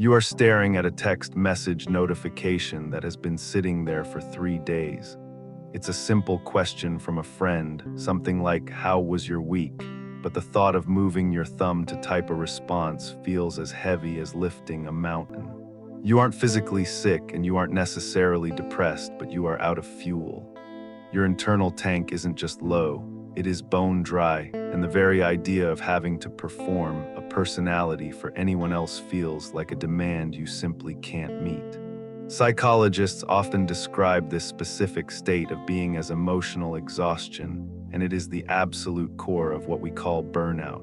You are staring at a text message notification that has been sitting there for 3 days. It's a simple question from a friend, something like, "How was your week?" But the thought of moving your thumb to type a response feels as heavy as lifting a mountain. You aren't physically sick and you aren't necessarily depressed, but you are out of fuel. Your internal tank isn't just low, it is bone dry, and the very idea of having to perform a personality for anyone else feels like a demand you simply can't meet. Psychologists often describe this specific state of being as emotional exhaustion, and it is the absolute core of what we call burnout.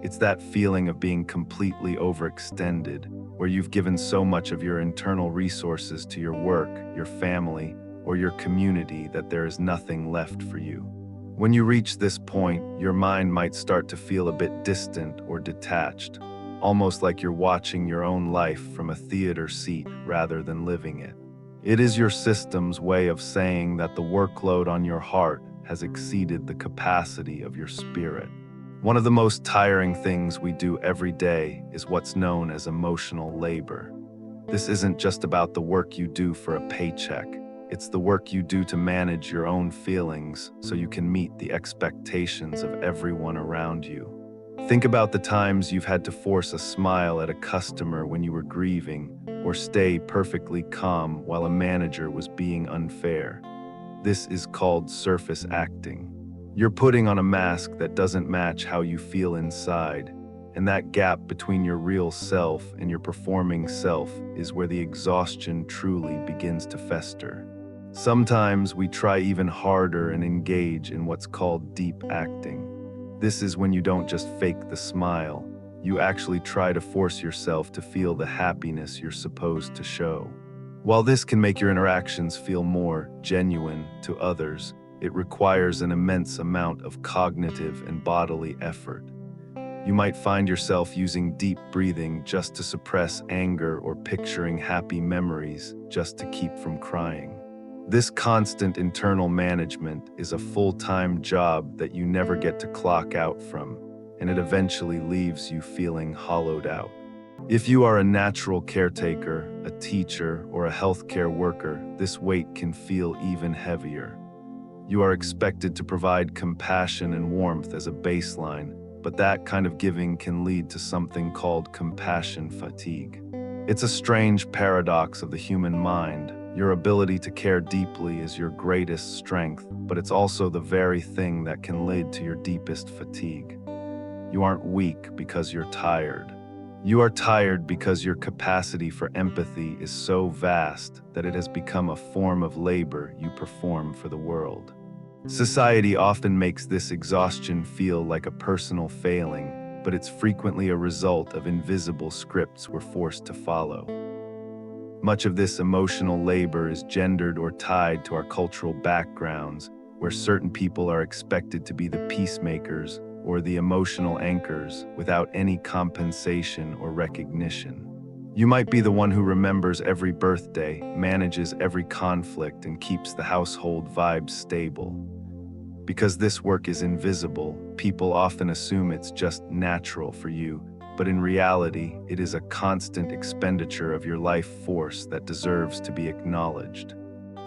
It's that feeling of being completely overextended, where you've given so much of your internal resources to your work, your family, or your community that there is nothing left for you. When you reach this point, your mind might start to feel a bit distant or detached, almost like you're watching your own life from a theater seat rather than living it. It is your system's way of saying that the workload on your heart has exceeded the capacity of your spirit. One of the most tiring things we do every day is what's known as emotional labor. This isn't just about the work you do for a paycheck. It's the work you do to manage your own feelings so you can meet the expectations of everyone around you. Think about the times you've had to force a smile at a customer when you were grieving, or stay perfectly calm while a manager was being unfair. This is called surface acting. You're putting on a mask that doesn't match how you feel inside, and that gap between your real self and your performing self is where the exhaustion truly begins to fester. Sometimes we try even harder and engage in what's called deep acting. This is when you don't just fake the smile, you actually try to force yourself to feel the happiness you're supposed to show. While this can make your interactions feel more genuine to others, it requires an immense amount of cognitive and bodily effort. You might find yourself using deep breathing just to suppress anger or picturing happy memories just to keep from crying. This constant internal management is a full-time job that you never get to clock out from, and it eventually leaves you feeling hollowed out. If you are a natural caretaker, a teacher, or a healthcare worker, this weight can feel even heavier. You are expected to provide compassion and warmth as a baseline, but that kind of giving can lead to something called compassion fatigue. It's a strange paradox of the human mind. Your ability to care deeply is your greatest strength, but it's also the very thing that can lead to your deepest fatigue. You aren't weak because you're tired. You are tired because your capacity for empathy is so vast that it has become a form of labor you perform for the world. Society often makes this exhaustion feel like a personal failing, but it's frequently a result of invisible scripts we're forced to follow. Much of this emotional labor is gendered or tied to our cultural backgrounds, where certain people are expected to be the peacemakers or the emotional anchors without any compensation or recognition. You might be the one who remembers every birthday, manages every conflict, and keeps the household vibes stable. Because this work is invisible, people often assume it's just natural for you, but in reality, it is a constant expenditure of your life force that deserves to be acknowledged.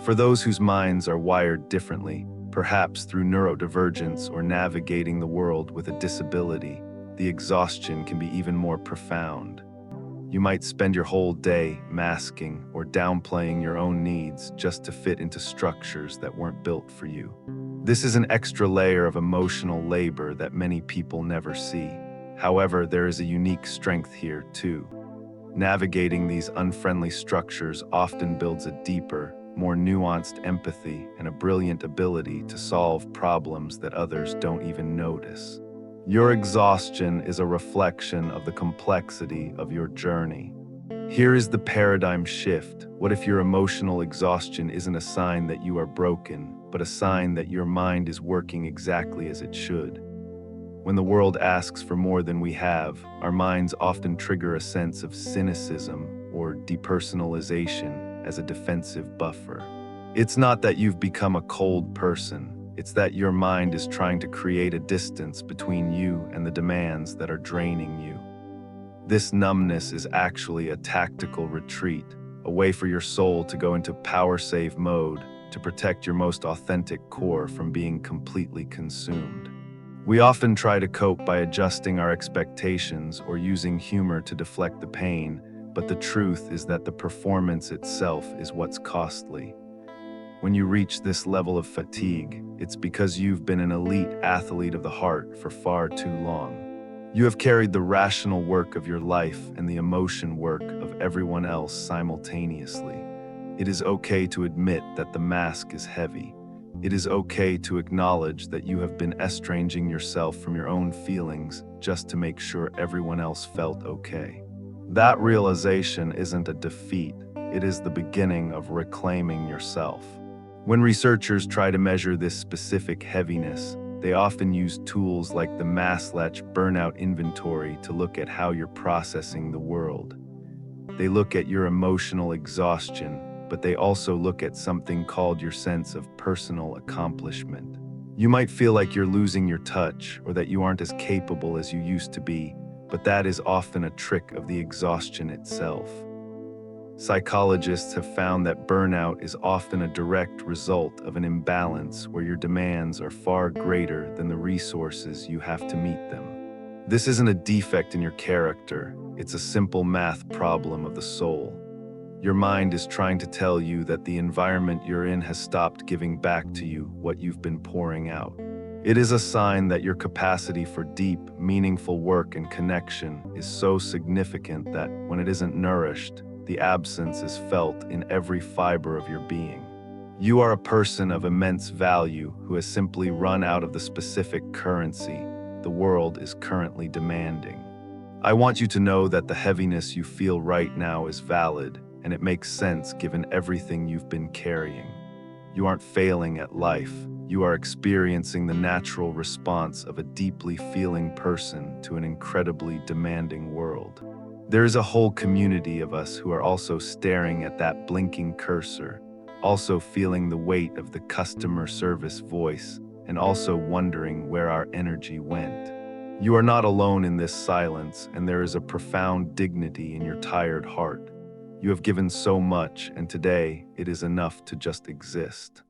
For those whose minds are wired differently, perhaps through neurodivergence or navigating the world with a disability, the exhaustion can be even more profound. You might spend your whole day masking or downplaying your own needs just to fit into structures that weren't built for you. This is an extra layer of emotional labor that many people never see. However, there is a unique strength here too. Navigating these unfriendly structures often builds a deeper, more nuanced empathy and a brilliant ability to solve problems that others don't even notice. Your exhaustion is a reflection of the complexity of your journey. Here is the paradigm shift. What if your emotional exhaustion isn't a sign that you are broken, but a sign that your mind is working exactly as it should? When the world asks for more than we have, our minds often trigger a sense of cynicism or depersonalization as a defensive buffer. It's not that you've become a cold person. It's that your mind is trying to create a distance between you and the demands that are draining you. This numbness is actually a tactical retreat, a way for your soul to go into power save mode to protect your most authentic core from being completely consumed. We often try to cope by adjusting our expectations or using humor to deflect the pain, but the truth is that the performance itself is what's costly. When you reach this level of fatigue, it's because you've been an elite athlete of the heart for far too long. You have carried the rational work of your life and the emotion work of everyone else simultaneously. It is okay to admit that the mask is heavy. It is okay to acknowledge that you have been estranging yourself from your own feelings just to make sure everyone else felt okay. That realization isn't a defeat, it is the beginning of reclaiming yourself. When researchers try to measure this specific heaviness, they often use tools like the Masslech burnout inventory to look at how you're processing the world. They look at your emotional exhaustion, but they also look at something called your sense of personal accomplishment. You might feel like you're losing your touch or that you aren't as capable as you used to be, but that is often a trick of the exhaustion itself. Psychologists have found that burnout is often a direct result of an imbalance where your demands are far greater than the resources you have to meet them. This isn't a defect in your character, it's a simple math problem of the soul. Your mind is trying to tell you that the environment you're in has stopped giving back to you what you've been pouring out. It is a sign that your capacity for deep, meaningful work and connection is so significant that when it isn't nourished, the absence is felt in every fiber of your being. You are a person of immense value who has simply run out of the specific currency the world is currently demanding. I want you to know that the heaviness you feel right now is valid, and it makes sense given everything you've been carrying. You aren't failing at life. You are experiencing the natural response of a deeply feeling person to an incredibly demanding world. There is a whole community of us who are also staring at that blinking cursor, also feeling the weight of the customer service voice, and also wondering where our energy went. You are not alone in this silence, and there is a profound dignity in your tired heart. You have given so much, and today it is enough to just exist.